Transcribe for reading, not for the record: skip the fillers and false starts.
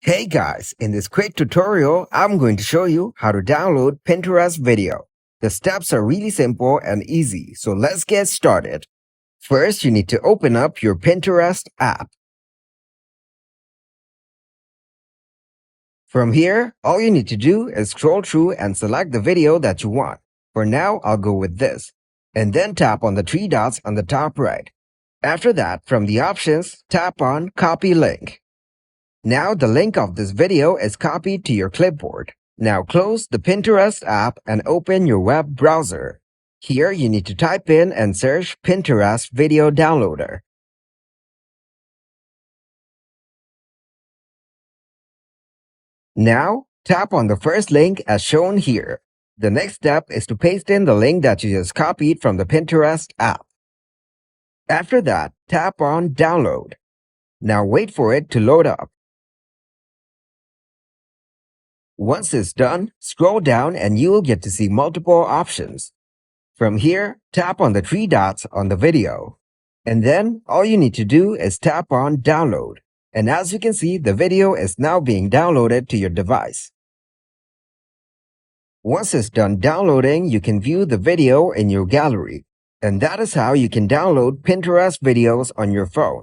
Hey guys, in this quick tutorial, I'm going to show you how to download Pinterest video. The steps are really simple and easy, so let's get started. First, you need to open up your Pinterest app. From here, all you need to do is scroll through and select the video that you want. For now, I'll go with this. And then tap on the three dots on the top right. After that, from the options, tap on Copy Link. Now the link of this video is copied to your clipboard. Now close the Pinterest app and open your web browser. Here you need to type in and search Pinterest Video Downloader. Now tap on the first link as shown here. The next step is to paste in the link that you just copied from the Pinterest app. After that, tap on Download. Now wait for it to load up. Once it's done, scroll down and you will get to see multiple options. From here, tap on the three dots on the video. And then all you need to do is tap on Download. And as you can see, the video is now being downloaded to your device. Once it's done downloading, you can view the video in your gallery. And that is how you can download Pinterest videos on your phone.